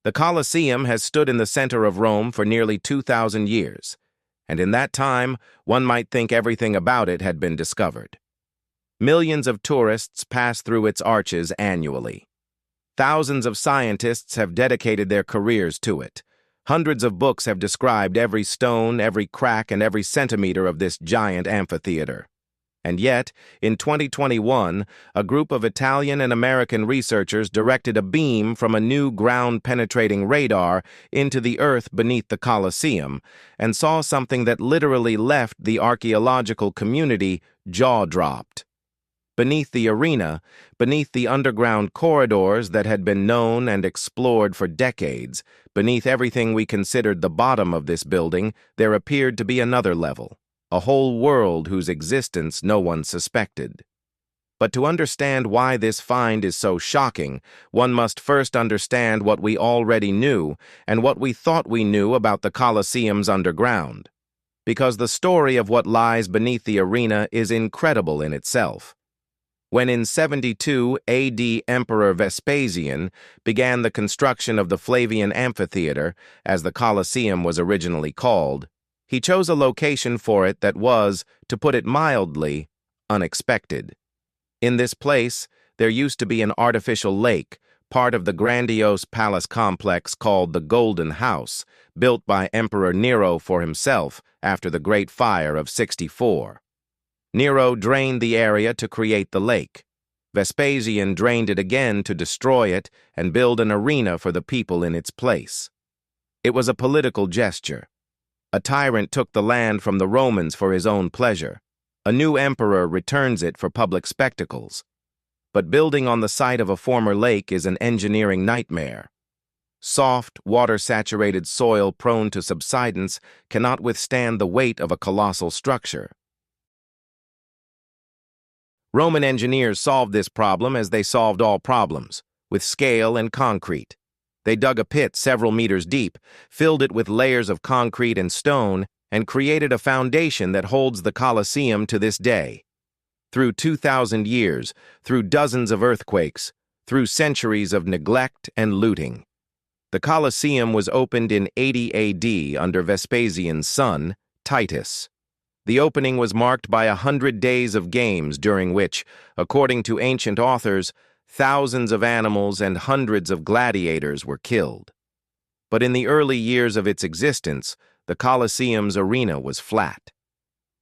The Colosseum has stood in the center of Rome for nearly 2,000 years, and in that time, one might think everything about it had been discovered. Millions of tourists pass through its arches annually. Thousands of scientists have dedicated their careers to it. Hundreds of books have described every stone, every crack, and every centimeter of this giant amphitheater. And yet, in 2021, a group of Italian and American researchers directed a beam from a new ground-penetrating radar into the earth beneath the Colosseum and saw something that literally left the archaeological community jaw-dropped. Beneath the arena, beneath the underground corridors that had been known and explored for decades, beneath everything we considered the bottom of this building, there appeared to be another level. A whole world whose existence no one suspected. But to understand why this find is so shocking, one must first understand what we already knew and what we thought we knew about the Colosseum's underground. Because the story of what lies beneath the arena is incredible in itself. When in 72 AD Emperor Vespasian began the construction of the Flavian Amphitheater, as the Colosseum was originally called, he chose a location for it that was, to put it mildly, unexpected. In this place, there used to be an artificial lake, part of the grandiose palace complex called the Golden House, built by Emperor Nero for himself after the Great Fire of 64. Nero drained the area to create the lake. Vespasian drained it again to destroy it and build an arena for the people in its place. It was a political gesture. A tyrant took the land from the Romans for his own pleasure. A new emperor returns it for public spectacles. But building on the site of a former lake is an engineering nightmare. Soft, water-saturated soil prone to subsidence cannot withstand the weight of a colossal structure. Roman engineers solved this problem as they solved all problems, with scale and concrete. They dug a pit several meters deep, filled it with layers of concrete and stone, and created a foundation that holds the Colosseum to this day. Through 2,000 years, through dozens of earthquakes, through centuries of neglect and looting, the Colosseum was opened in 80 AD under Vespasian's son, Titus. The opening was marked by 100 days of games during which, according to ancient authors, thousands of animals and hundreds of gladiators were killed. But in the early years of its existence, the Colosseum's arena was flat.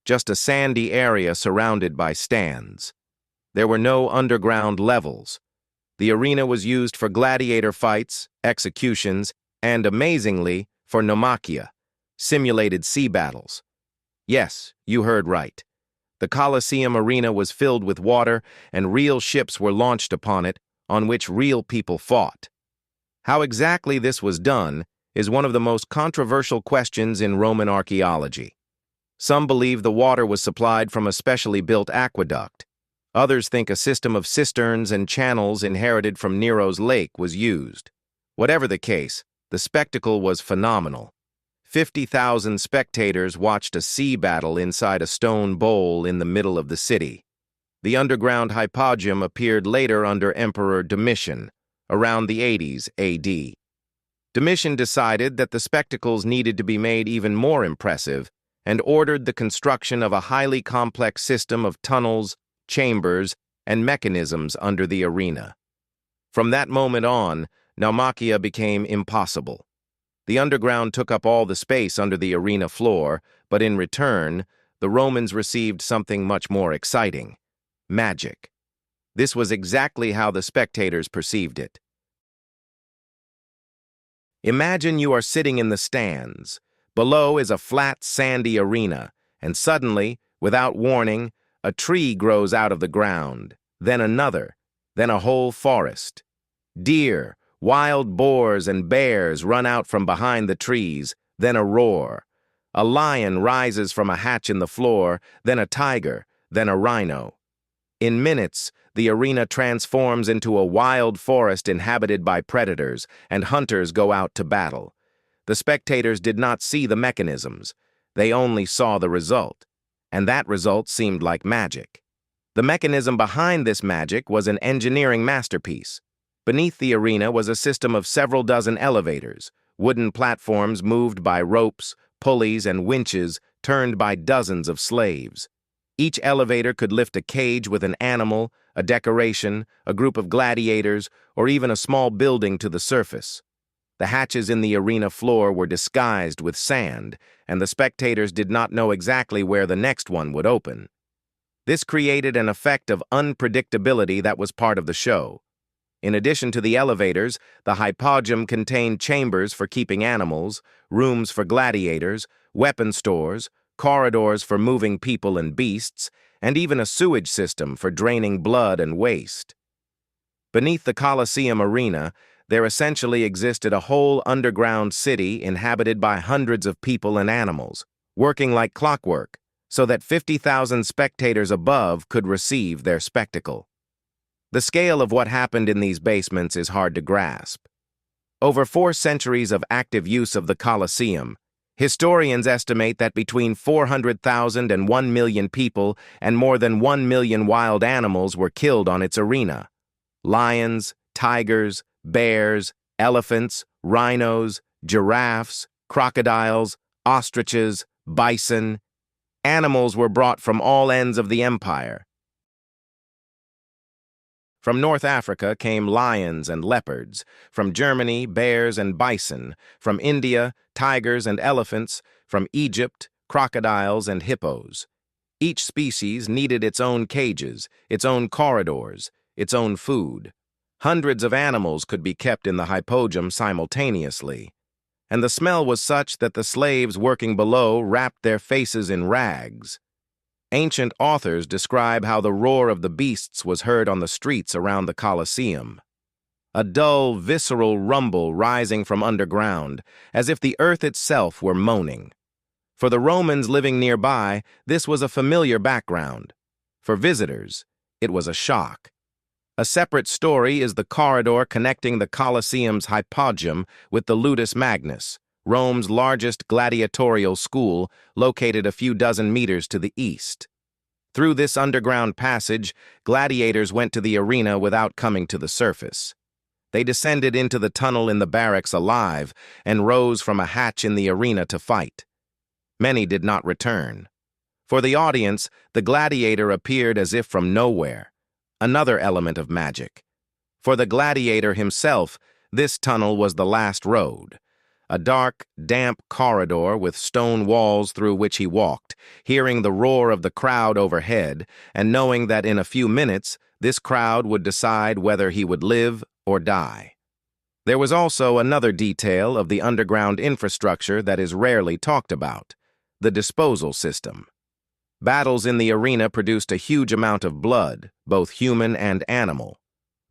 Just a sandy area surrounded by stands. There were no underground levels. The arena was used for gladiator fights, executions, and, amazingly, for naumachia, simulated sea battles. Yes, you heard right. The Colosseum arena was filled with water, and real ships were launched upon it, on which real people fought. How exactly this was done is one of the most controversial questions in Roman archaeology. Some believe the water was supplied from a specially built aqueduct. Others think a system of cisterns and channels inherited from Nero's lake was used. Whatever the case, the spectacle was phenomenal. 50,000 spectators watched a sea battle inside a stone bowl in the middle of the city. The underground hypogeum appeared later under Emperor Domitian, around the 80s AD. Domitian decided that the spectacles needed to be made even more impressive and ordered the construction of a highly complex system of tunnels, chambers, and mechanisms under the arena. From that moment on, naumachia became impossible. The underground took up all the space under the arena floor, but in return, the Romans received something much more exciting: magic. This was exactly how the spectators perceived it. Imagine you are sitting in the stands. Below is a flat, sandy arena, and suddenly, without warning, a tree grows out of the ground, then another, then a whole forest. Deer, wild boars, and bears run out from behind the trees, then a roar. A lion rises from a hatch in the floor, then a tiger, then a rhino. In minutes, the arena transforms into a wild forest inhabited by predators, and hunters go out to battle. The spectators did not see the mechanisms. They only saw the result, and that result seemed like magic. The mechanism behind this magic was an engineering masterpiece. Beneath the arena was a system of several dozen elevators, wooden platforms moved by ropes, pulleys, and winches turned by dozens of slaves. Each elevator could lift a cage with an animal, a decoration, a group of gladiators, or even a small building to the surface. The hatches in the arena floor were disguised with sand, and the spectators did not know exactly where the next one would open. This created an effect of unpredictability that was part of the show. In addition to the elevators, the hypogym contained chambers for keeping animals, rooms for gladiators, weapon stores, corridors for moving people and beasts, and even a sewage system for draining blood and waste. Beneath the Colosseum arena, there essentially existed a whole underground city inhabited by hundreds of people and animals, working like clockwork, so that 50,000 spectators above could receive their spectacle. The scale of what happened in these basements is hard to grasp. Over 4 centuries of active use of the Colosseum, historians estimate that between 400,000 and 1 million people and more than 1 million wild animals were killed on its arena. Lions, tigers, bears, elephants, rhinos, giraffes, crocodiles, ostriches, bison. Animals were brought from all ends of the empire. From North Africa came lions and leopards, from Germany, bears and bison, from India, tigers and elephants, from Egypt, crocodiles and hippos. Each species needed its own cages, its own corridors, its own food. Hundreds of animals could be kept in the hypogym simultaneously, and the smell was such that the slaves working below wrapped their faces in rags. Ancient authors describe how the roar of the beasts was heard on the streets around the Colosseum. A dull, visceral rumble rising from underground, as if the earth itself were moaning. For the Romans living nearby, this was a familiar background. For visitors, it was a shock. A separate story is the corridor connecting the Colosseum's hypogym with the Ludus Magnus, Rome's largest gladiatorial school, located a few dozen meters to the east. Through this underground passage, gladiators went to the arena without coming to the surface. They descended into the tunnel in the barracks alive and rose from a hatch in the arena to fight. Many did not return. For the audience, the gladiator appeared as if from nowhere, another element of magic. For the gladiator himself, this tunnel was the last road. A dark, damp corridor with stone walls through which he walked, hearing the roar of the crowd overhead and knowing that in a few minutes this crowd would decide whether he would live or die. There was also another detail of the underground infrastructure that is rarely talked about: the disposal system. Battles in the arena produced a huge amount of blood, both human and animal.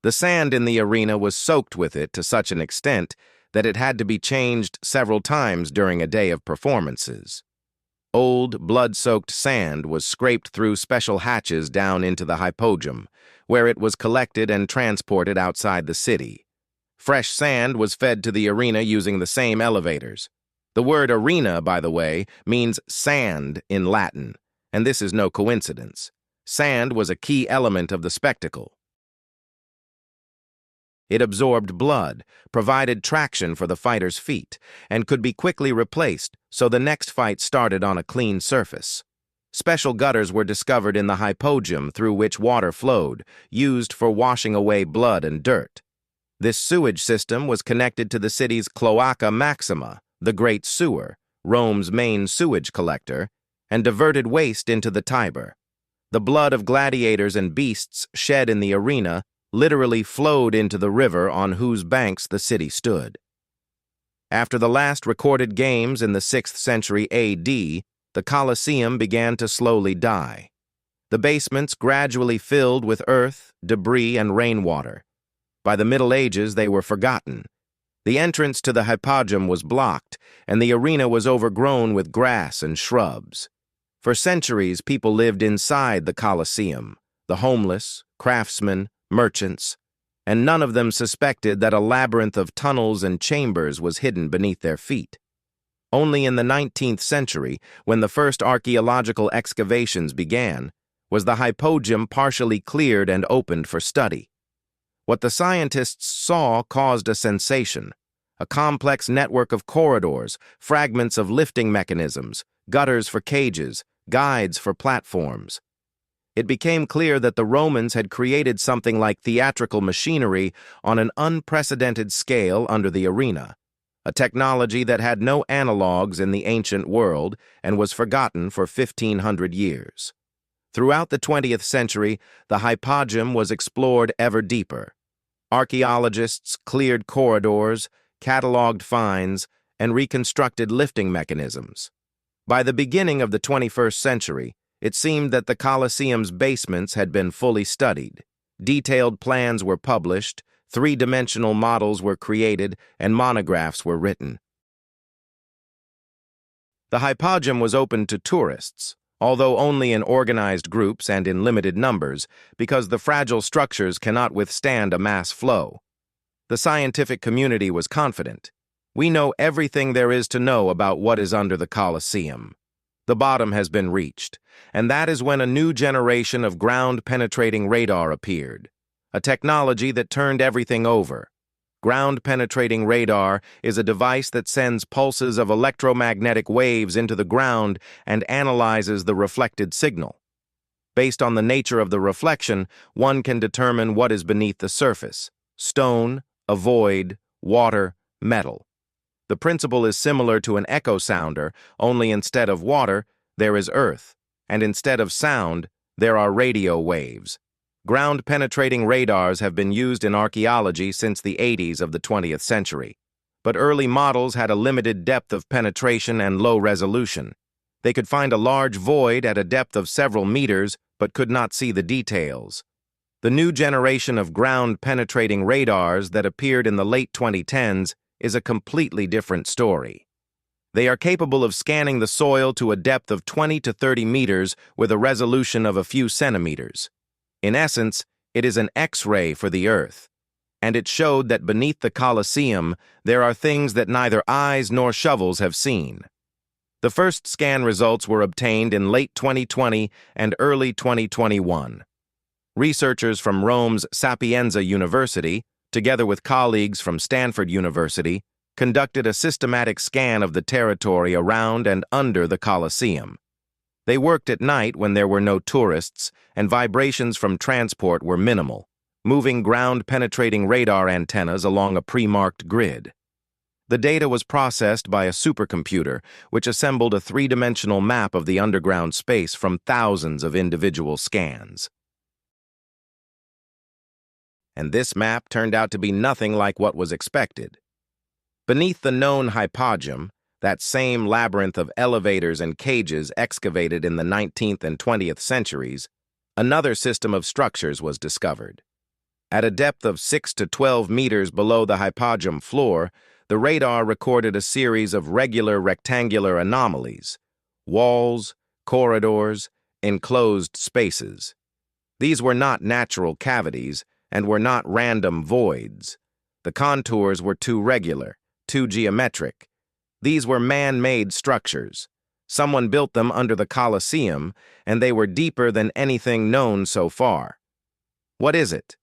The sand in the arena was soaked with it to such an extent that it had to be changed several times during a day of performances. Old, blood-soaked sand was scraped through special hatches down into the hypogym, where it was collected and transported outside the city. Fresh sand was fed to the arena using the same elevators. The word arena, by the way, means sand in Latin, and this is no coincidence. Sand was a key element of the spectacle. It absorbed blood, provided traction for the fighter's feet, and could be quickly replaced so the next fight started on a clean surface. Special gutters were discovered in the hypogym through which water flowed, used for washing away blood and dirt. This sewage system was connected to the city's Cloaca Maxima, the Great Sewer, Rome's main sewage collector, and diverted waste into the Tiber. The blood of gladiators and beasts shed in the arena literally flowed into the river on whose banks the city stood. After the last recorded games in the 6th century AD, the Colosseum began to slowly die. The basements gradually filled with earth, debris, and rainwater. By the Middle Ages, they were forgotten. The entrance to the hypogym was blocked, and the arena was overgrown with grass and shrubs. For centuries, people lived inside the Colosseum, the homeless, craftsmen, merchants, and none of them suspected that a labyrinth of tunnels and chambers was hidden beneath their feet. Only in the 19th century, when the first archaeological excavations began, was the hypogym partially cleared and opened for study. What the scientists saw caused a sensation. A complex network of corridors, fragments of lifting mechanisms, gutters for cages, guides for platforms. It became clear that the Romans had created something like theatrical machinery on an unprecedented scale under the arena, a technology that had no analogues in the ancient world and was forgotten for 1,500 years. Throughout the 20th century, the hypogeum was explored ever deeper. Archaeologists cleared corridors, cataloged finds, and reconstructed lifting mechanisms. By the beginning of the 21st century, it seemed that the Colosseum's basements had been fully studied. Detailed plans were published, three-dimensional models were created, and monographs were written. The hypogeum was open to tourists, although only in organized groups and in limited numbers, because the fragile structures cannot withstand a mass flow. The scientific community was confident. We know everything there is to know about what is under the Colosseum. The bottom has been reached, and that is when a new generation of ground-penetrating radar appeared, a technology that turned everything over. Ground-penetrating radar is a device that sends pulses of electromagnetic waves into the ground and analyzes the reflected signal. Based on the nature of the reflection, one can determine what is beneath the surface: stone, a void, water, metal. The principle is similar to an echo sounder, only instead of water, there is earth, and instead of sound, there are radio waves. Ground-penetrating radars have been used in archaeology since the 80s of the 20th century, but early models had a limited depth of penetration and low resolution. They could find a large void at a depth of several meters, but could not see the details. The new generation of ground-penetrating radars that appeared in the late 2010s is a completely different story. They are capable of scanning the soil to a depth of 20 to 30 meters with a resolution of a few centimeters. In essence, it is an X-ray for the Earth, and it showed that beneath the Colosseum there are things that neither eyes nor shovels have seen. The first scan results were obtained in late 2020 and early 2021. Researchers from Rome's Sapienza University, together with colleagues from Stanford University, conducted a systematic scan of the territory around and under the Colosseum. They worked at night when there were no tourists, and vibrations from transport were minimal, moving ground-penetrating radar antennas along a pre-marked grid. The data was processed by a supercomputer, which assembled a three-dimensional map of the underground space from thousands of individual scans. And this map turned out to be nothing like what was expected. Beneath the known hypogeum, that same labyrinth of elevators and cages excavated in the 19th and 20th centuries, another system of structures was discovered. At a depth of 6 to 12 meters below the hypogeum floor, the radar recorded a series of regular rectangular anomalies: walls, corridors, enclosed spaces. These were not natural cavities and were not random voids. The contours were too regular, too geometric. These were man-made structures. Someone built them under the Colosseum, and they were deeper than anything known so far. What is it?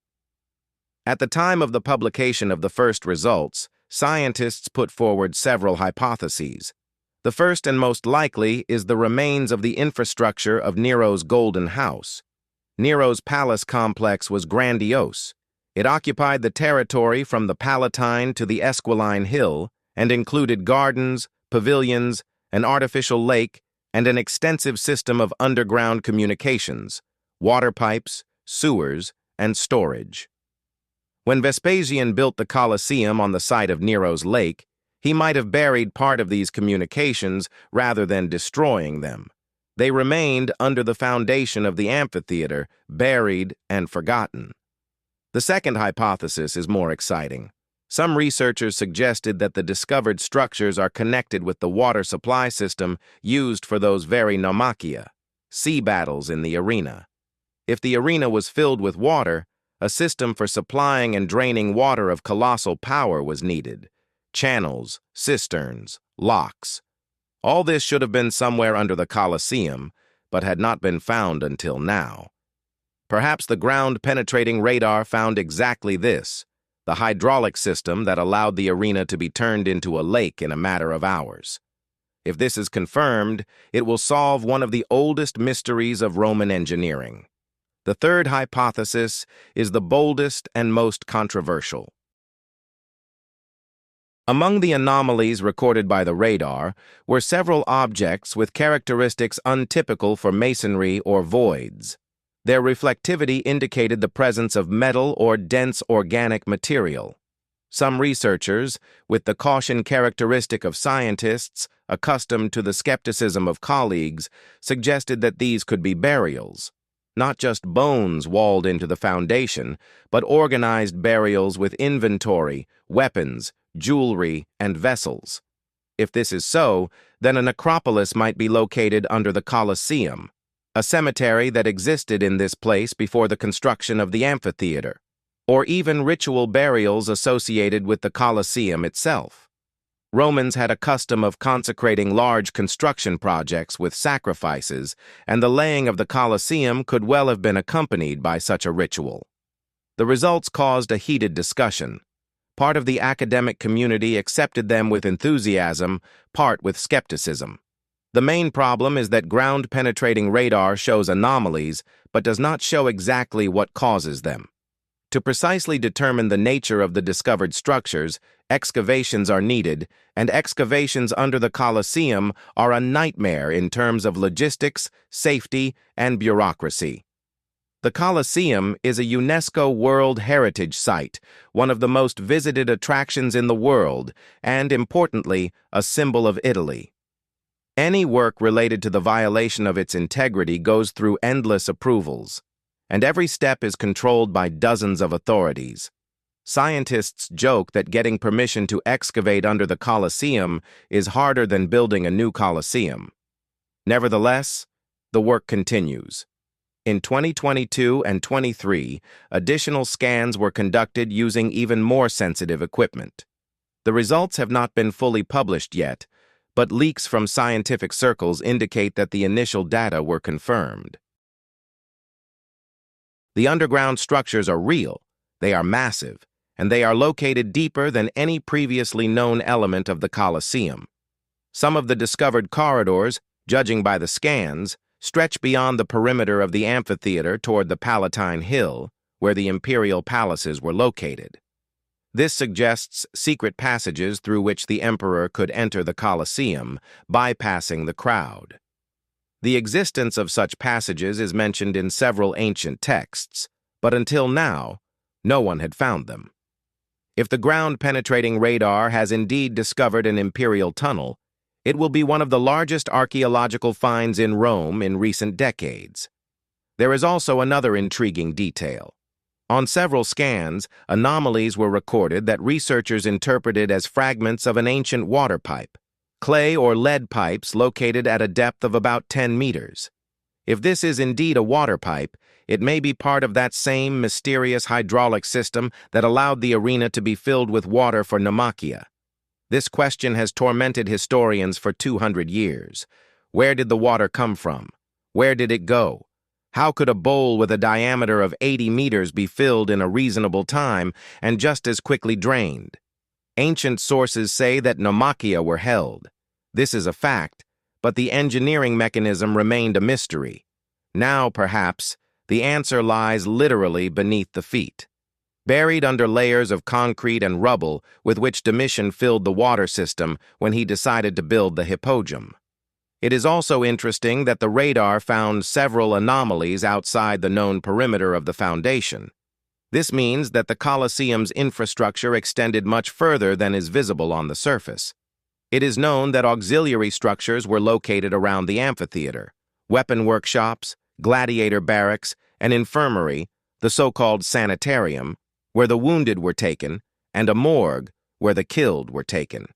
At the time of the publication of the first results, scientists put forward several hypotheses. The first and most likely is the remains of the infrastructure of Nero's Golden House. Nero's palace complex was grandiose. It occupied the territory from the Palatine to the Esquiline Hill and included gardens, pavilions, an artificial lake, and an extensive system of underground communications, water pipes, sewers, and storage. When Vespasian built the Colosseum on the site of Nero's lake, he might have buried part of these communications rather than destroying them. They remained under the foundation of the amphitheater, buried and forgotten. The second hypothesis is more exciting. Some researchers suggested that the discovered structures are connected with the water supply system used for those very naumachia, sea battles in the arena. If the arena was filled with water, a system for supplying and draining water of colossal power was needed: channels, cisterns, locks. All this should have been somewhere under the Colosseum, but had not been found until now. Perhaps the ground-penetrating radar found exactly this, the hydraulic system that allowed the arena to be turned into a lake in a matter of hours. If this is confirmed, it will solve one of the oldest mysteries of Roman engineering. The third hypothesis is the boldest and most controversial. Among the anomalies recorded by the radar were several objects with characteristics untypical for masonry or voids. Their reflectivity indicated the presence of metal or dense organic material. Some researchers, with the caution characteristic of scientists accustomed to the skepticism of colleagues, suggested that these could be burials. Not just bones walled into the foundation, but organized burials with inventory, weapons, jewelry, and vessels. If this is so, then a necropolis might be located under the Colosseum, a cemetery that existed in this place before the construction of the amphitheater, or even ritual burials associated with the Colosseum itself. Romans had a custom of consecrating large construction projects with sacrifices, and the laying of the Colosseum could well have been accompanied by such a ritual. The results caused a heated discussion. Part of the academic community accepted them with enthusiasm, part with skepticism. The main problem is that ground-penetrating radar shows anomalies, but does not show exactly what causes them. To precisely determine the nature of the discovered structures, excavations are needed, and excavations under the Colosseum are a nightmare in terms of logistics, safety, and bureaucracy. The Colosseum is a UNESCO World Heritage Site, one of the most visited attractions in the world, and, importantly, a symbol of Italy. Any work related to the violation of its integrity goes through endless approvals, and every step is controlled by dozens of authorities. Scientists joke that getting permission to excavate under the Colosseum is harder than building a new Colosseum. Nevertheless, the work continues. In 2022 and 23, additional scans were conducted using even more sensitive equipment. The results have not been fully published yet, but leaks from scientific circles indicate that the initial data were confirmed. The underground structures are real, they are massive, and they are located deeper than any previously known element of the Colosseum. Some of the discovered corridors, judging by the scans, stretch beyond the perimeter of the amphitheater toward the Palatine Hill, where the imperial palaces were located. This suggests secret passages through which the emperor could enter the Colosseum, bypassing the crowd. The existence of such passages is mentioned in several ancient texts, but until now, no one had found them. If the ground-penetrating radar has indeed discovered an imperial tunnel, it will be one of the largest archaeological finds in Rome in recent decades. There is also another intriguing detail. On several scans, anomalies were recorded that researchers interpreted as fragments of an ancient water pipe, clay or lead pipes located at a depth of about 10 meters. If this is indeed a water pipe, it may be part of that same mysterious hydraulic system that allowed the arena to be filled with water for Naumachia. This question has tormented historians for 200 years. Where did the water come from? Where did it go? How could a bowl with a diameter of 80 meters be filled in a reasonable time and just as quickly drained? Ancient sources say that Naumachia were held. This is a fact, but the engineering mechanism remained a mystery. Now, perhaps, the answer lies literally beneath the feet. Buried under layers of concrete and rubble with which Domitian filled the water system when he decided to build the hippodrome. It is also interesting that the radar found several anomalies outside the known perimeter of the foundation. This means that the Colosseum's infrastructure extended much further than is visible on the surface. It is known that auxiliary structures were located around the amphitheater: weapon workshops, gladiator barracks, an infirmary, the so-called sanitarium, where the wounded were taken, and a morgue, where the killed were taken.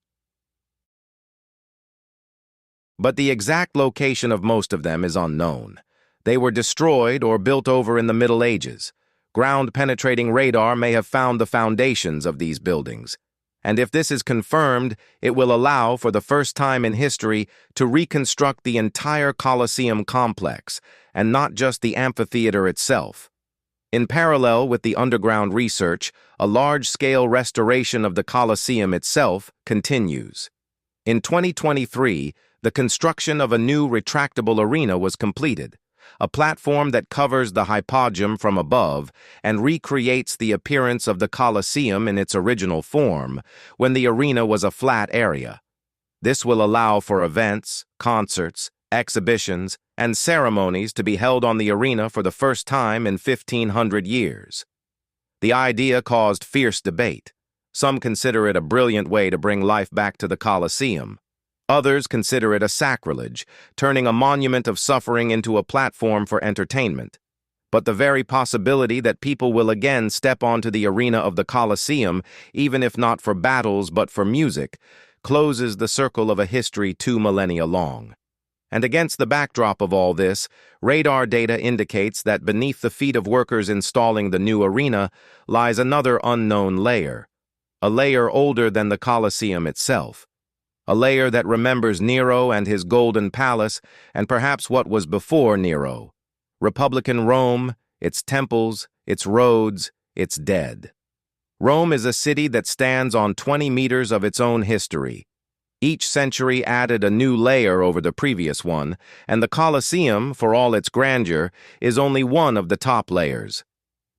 But the exact location of most of them is unknown. They were destroyed or built over in the Middle Ages. Ground-penetrating radar may have found the foundations of these buildings. And if this is confirmed, it will allow, for the first time in history, to reconstruct the entire Colosseum complex, and not just the amphitheater itself. In parallel with the underground research, a large-scale restoration of the Colosseum itself continues. In 2023, the construction of a new retractable arena was completed, a platform that covers the hypogeum from above and recreates the appearance of the Colosseum in its original form, when the arena was a flat area. This will allow for events, concerts, exhibitions, and ceremonies to be held on the arena for the first time in 1,500 years. The idea caused fierce debate. Some consider it a brilliant way to bring life back to the Colosseum. Others consider it a sacrilege, turning a monument of suffering into a platform for entertainment. But the very possibility that people will again step onto the arena of the Colosseum, even if not for battles but for music, closes the circle of a history 2 millennia long. And against the backdrop of all this, radar data indicates that beneath the feet of workers installing the new arena lies another unknown layer, a layer older than the Colosseum itself, a layer that remembers Nero and his golden palace and perhaps what was before Nero, Republican Rome, its temples, its roads, its dead. Rome is a city that stands on 20 meters of its own history. Each century added a new layer over the previous one, and the Colosseum, for all its grandeur, is only one of the top layers.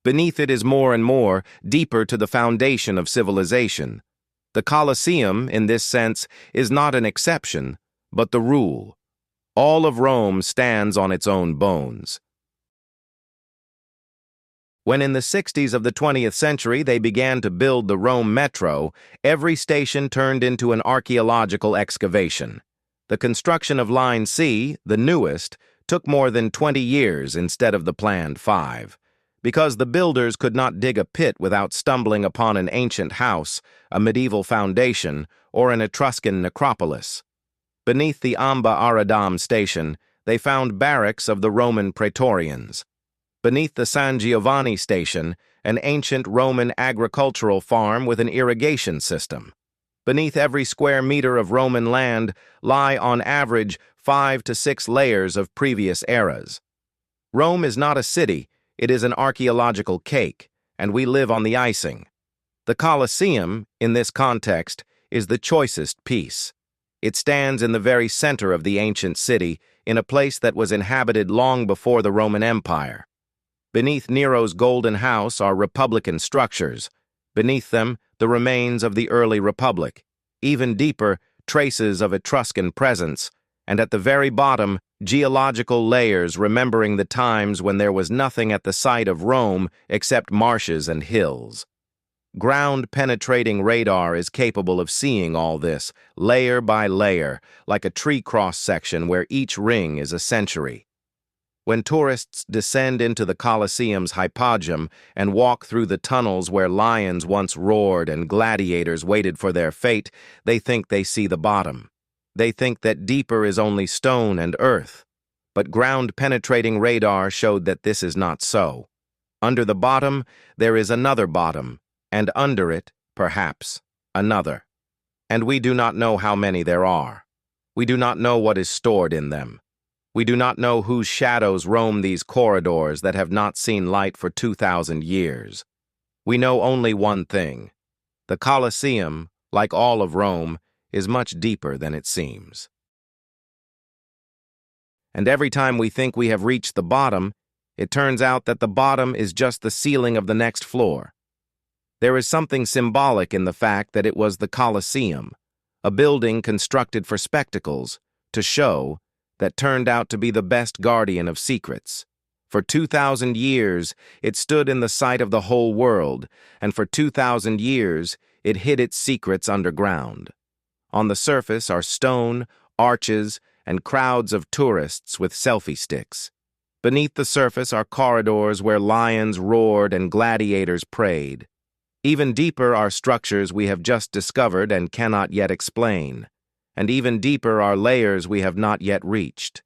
Beneath it is more and more, deeper to the foundation of civilization. The Colosseum, in this sense, is not an exception, but the rule. All of Rome stands on its own bones. When in the 60s of the 20th century they began to build the Rome Metro, every station turned into an archaeological excavation. The construction of Line C, the newest, took more than 20 years instead of the planned 5, because the builders could not dig a pit without stumbling upon an ancient house, a medieval foundation, or an Etruscan necropolis. Beneath the Amba Aradam station, they found barracks of the Roman praetorians. Beneath the San Giovanni station, an ancient Roman agricultural farm with an irrigation system. Beneath every square meter of Roman land lie on average 5 to 6 layers of previous eras. Rome is not a city, it is an archaeological cake, and we live on the icing. The Colosseum, in this context, is the choicest piece. It stands in the very center of the ancient city, in a place that was inhabited long before the Roman Empire. Beneath Nero's Golden House are Republican structures. Beneath them, the remains of the early Republic. Even deeper, traces of Etruscan presence. And at the very bottom, geological layers remembering the times when there was nothing at the site of Rome except marshes and hills. Ground-penetrating radar is capable of seeing all this, layer by layer, like a tree cross-section where each ring is a century. When tourists descend into the Colosseum's hypogeum and walk through the tunnels where lions once roared and gladiators waited for their fate, they think they see the bottom. They think that deeper is only stone and earth. But ground-penetrating radar showed that this is not so. Under the bottom, there is another bottom, and under it, perhaps, another. And we do not know how many there are. We do not know what is stored in them. We do not know whose shadows roam these corridors that have not seen light for 2,000 years. We know only one thing. The Colosseum, like all of Rome, is much deeper than it seems. And every time we think we have reached the bottom, it turns out that the bottom is just the ceiling of the next floor. There is something symbolic in the fact that it was the Colosseum, a building constructed for spectacles, to show, that turned out to be the best guardian of secrets. For 2,000 years, it stood in the sight of the whole world, and for 2,000 years, it hid its secrets underground. On the surface are stone, arches, and crowds of tourists with selfie sticks. Beneath the surface are corridors where lions roared and gladiators prayed. Even deeper are structures we have just discovered and cannot yet explain. And even deeper are layers we have not yet reached.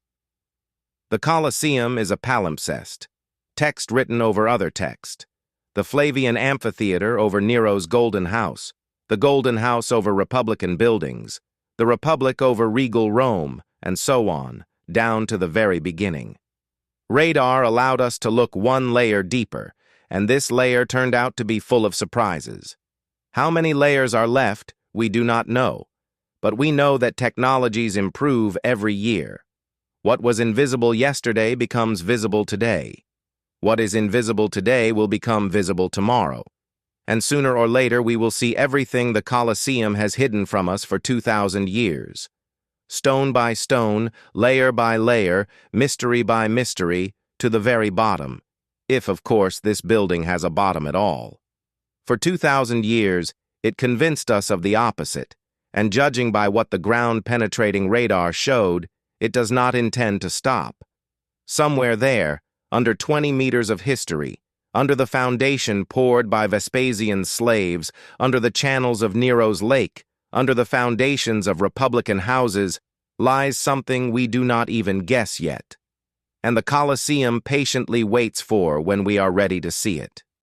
The Colosseum is a palimpsest, text written over other text. The Flavian Amphitheater over Nero's Golden House, the Golden House over Republican buildings, the Republic over regal Rome, and so on, down to the very beginning. Radar allowed us to look one layer deeper, and this layer turned out to be full of surprises. How many layers are left, we do not know, but we know that technologies improve every year. What was invisible yesterday becomes visible today. What is invisible today will become visible tomorrow. And sooner or later we will see everything the Colosseum has hidden from us for 2,000 years. Stone by stone, layer by layer, mystery by mystery, to the very bottom, if, of course, this building has a bottom at all. For 2,000 years, it convinced us of the opposite, and judging by what the ground-penetrating radar showed, it does not intend to stop. Somewhere there, under 20 meters of history, under the foundation poured by Vespasian's slaves, under the channels of Nero's lake, under the foundations of Republican houses, lies something we do not even guess yet. And the Colosseum patiently waits for when we are ready to see it.